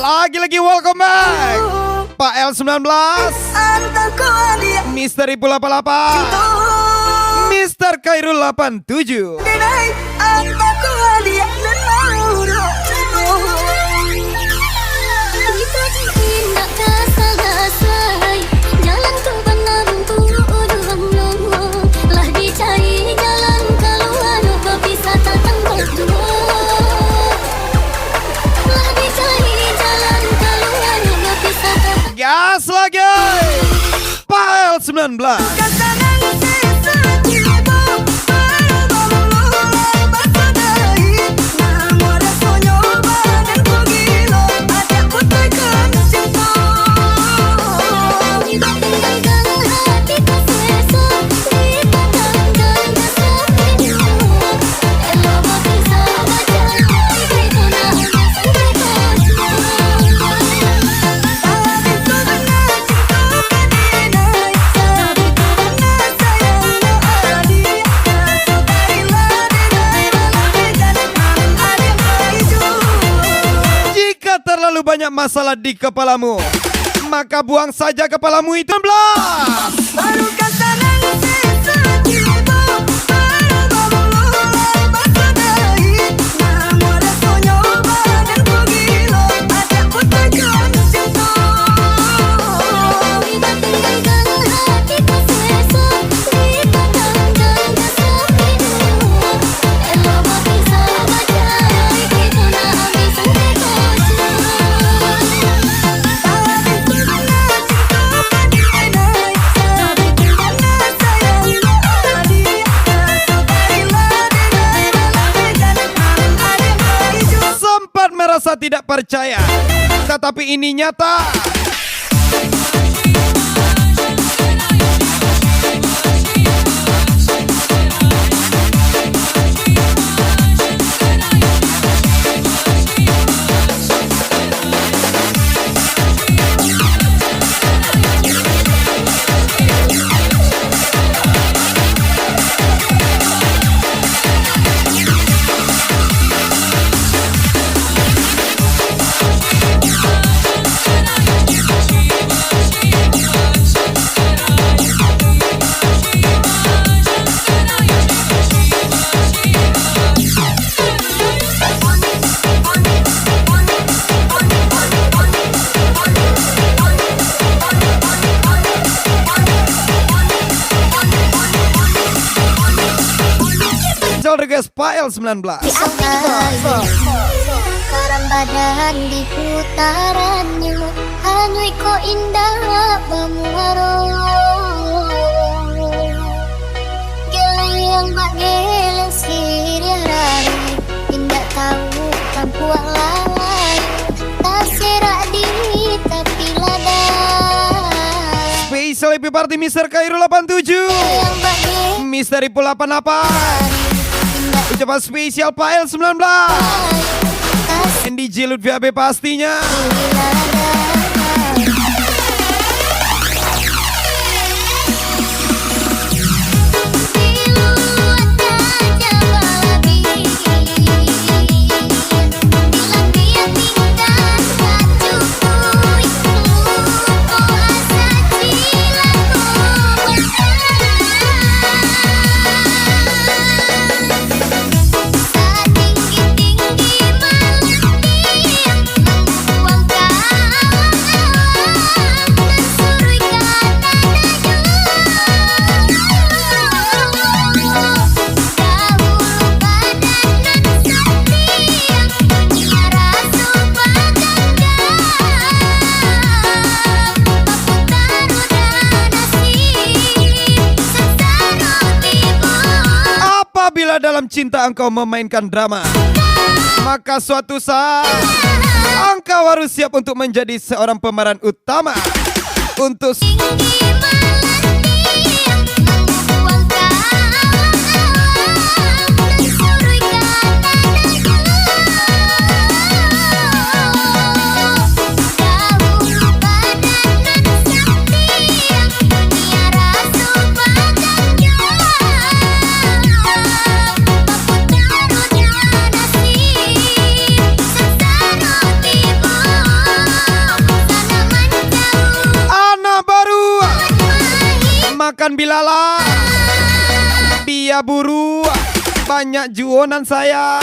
Lagi-lagi welcome back Pak L19, Misteri Pula 88, Mister Khairul 87. Gas lagi Pak L19. Terlalu banyak masalah di kepalamu, maka buang saja kepalamu itu. 19. Baru kata merasa tidak percaya, tetapi ini nyata. Guys, Pak L19. Karang badan di putarannya, hanui ko indah bamuaro. Geleng bak geleng siriarari, indah tahu tampuak lalai, tak serak di tapi lada. Spesial happy party Mister Khairul 87, Misteri Pula 88. Ucapan spesial Pak L19, NDJ Lutfi AB pastinya. Dalam cinta engkau memainkan drama, maka suatu saat engkau harus siap untuk menjadi seorang pemeran utama. Untuk makan bilala. Bia buru, banyak juonan saya.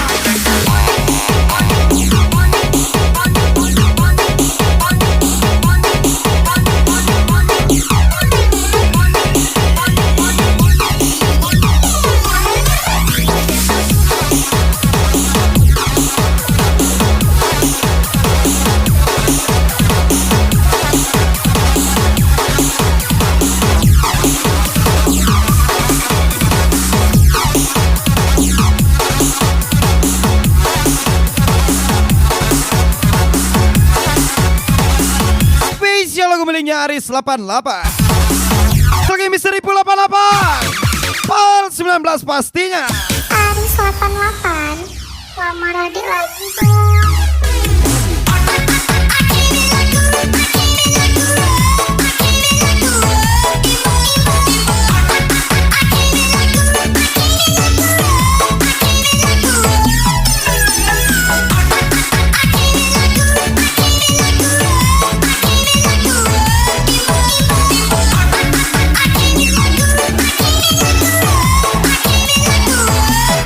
Lagu miliknya Aris 88. Lagi misteri 88. Pal 19 pastinya. Aris 88 lamar adik lagi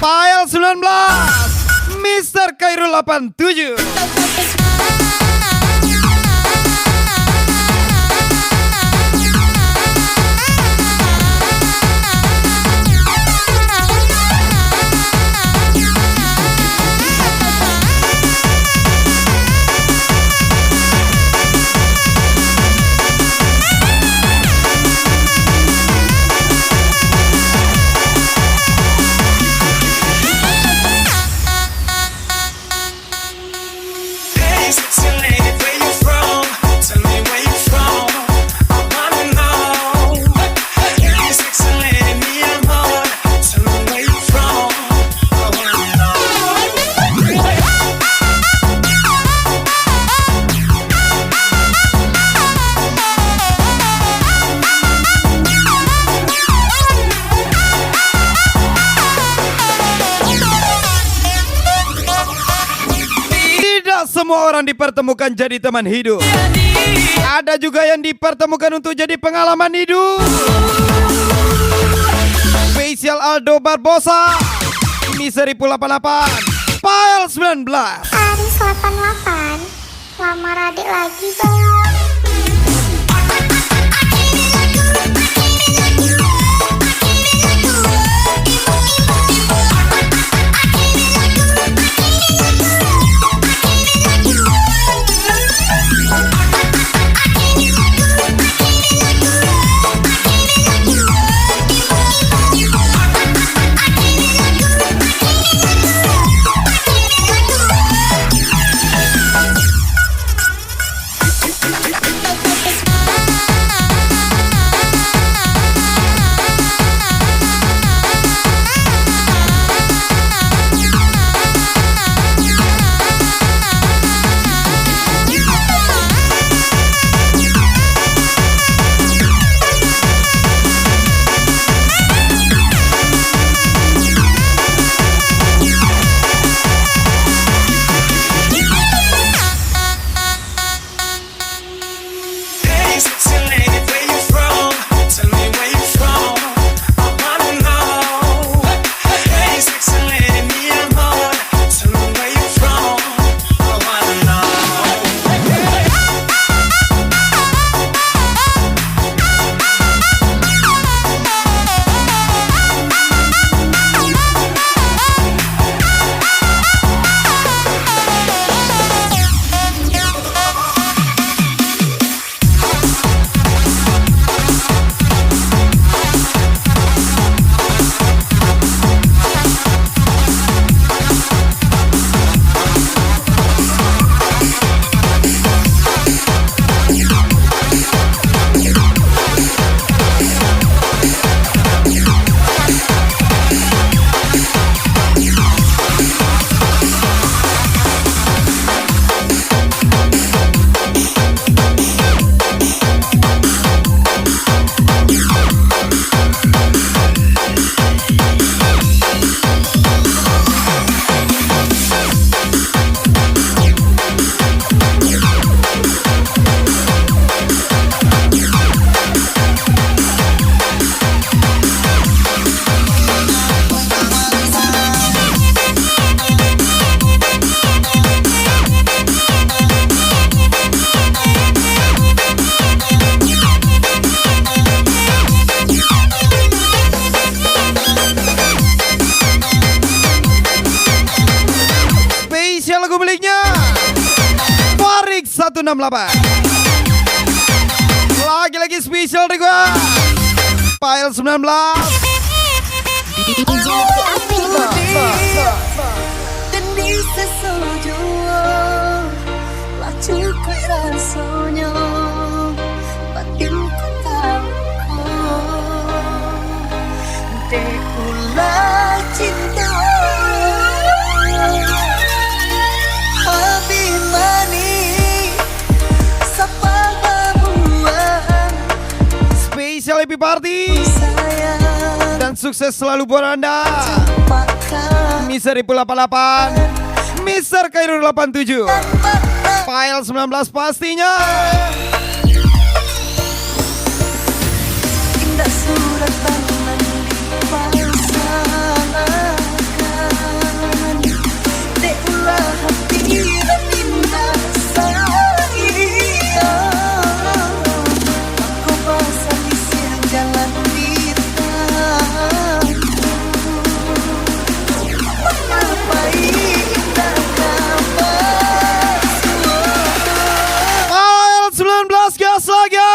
Pal 19 Mr. Khairul 87. Semua orang dipertemukan jadi teman hidup. Ada juga yang dipertemukan untuk jadi pengalaman hidup. Spesial Aldo Barbosa, Misteri 88, Pal 19. Aris 88 lamar adik lagi bang. Lagi-lagi spesial deh gua. File 19. Dan bisa sejua cukup rasanya batinku tahu ulah cinta abimani sapa babuan Spesial happy party sayang dan sukses selalu buat Anda. maka Mister Ipul 88, Mister Khairul 87, File 19 pastinya. indah surat tangan dipasangkan dek ulah hati dan indah sayang aku pasang di siang jalan bintang mengapa indah kabar File 19 gas lagi.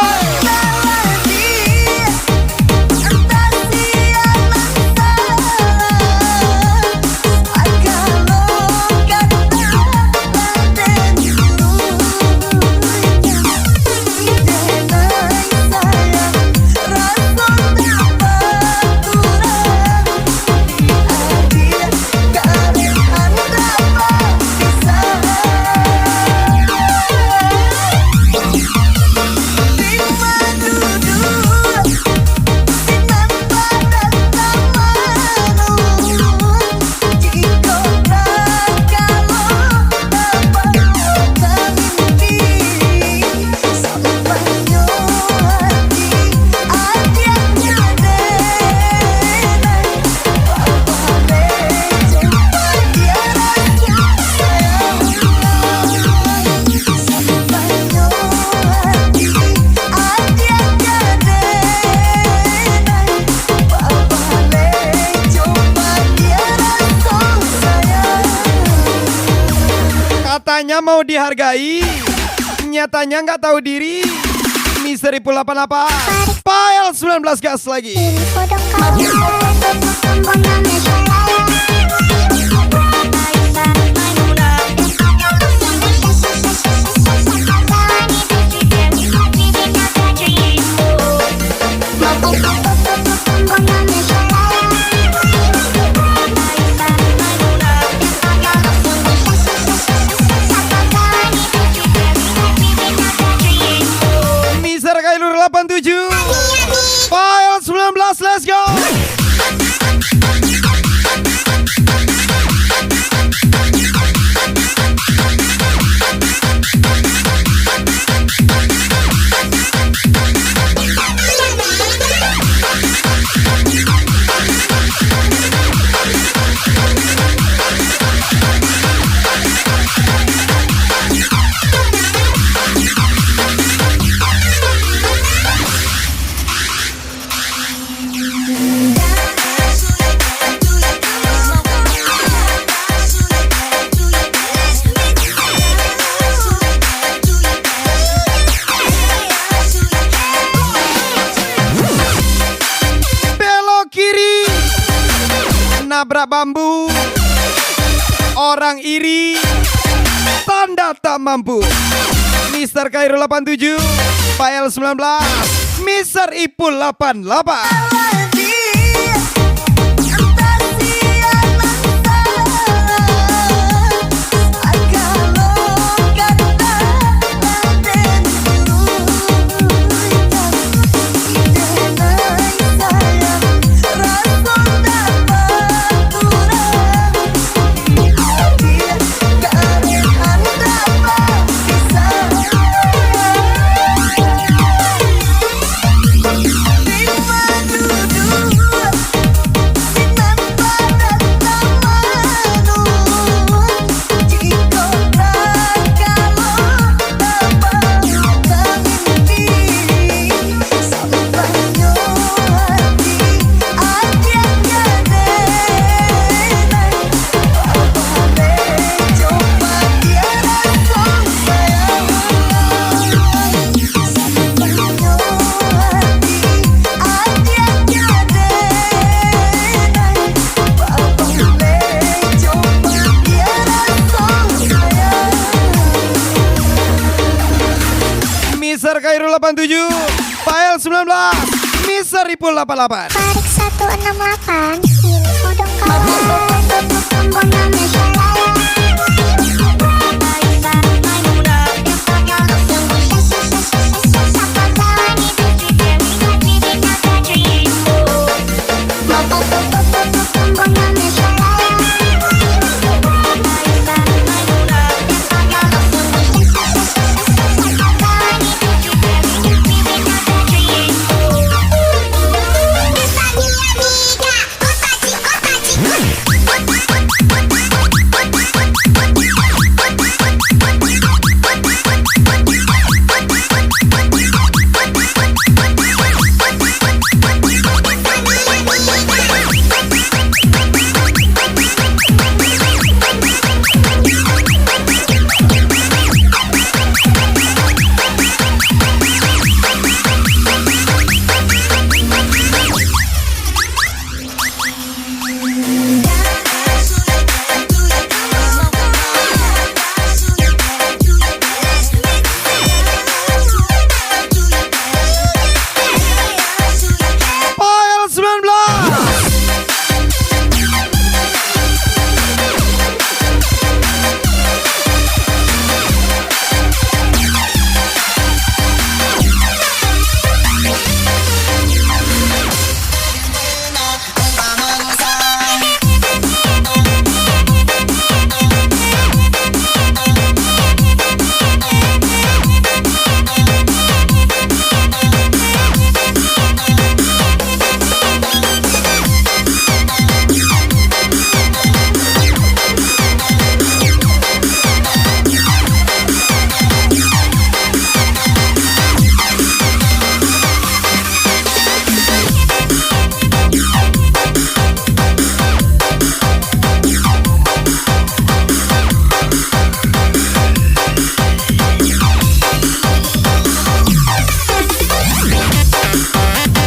Katanya mau dihargai, nyatanya nggak tahu diri. Mister Ipul 88, File 19 gas lagi. Mister Khairul 87, File 19, let's go. Nabrak bambu, orang iri, tanda tak mampu. Mister Khairul 87, File 19, Mister Ipul 88. Do 187, Fael 19, Mister Ipul 88. Farik 168, info dong kawan.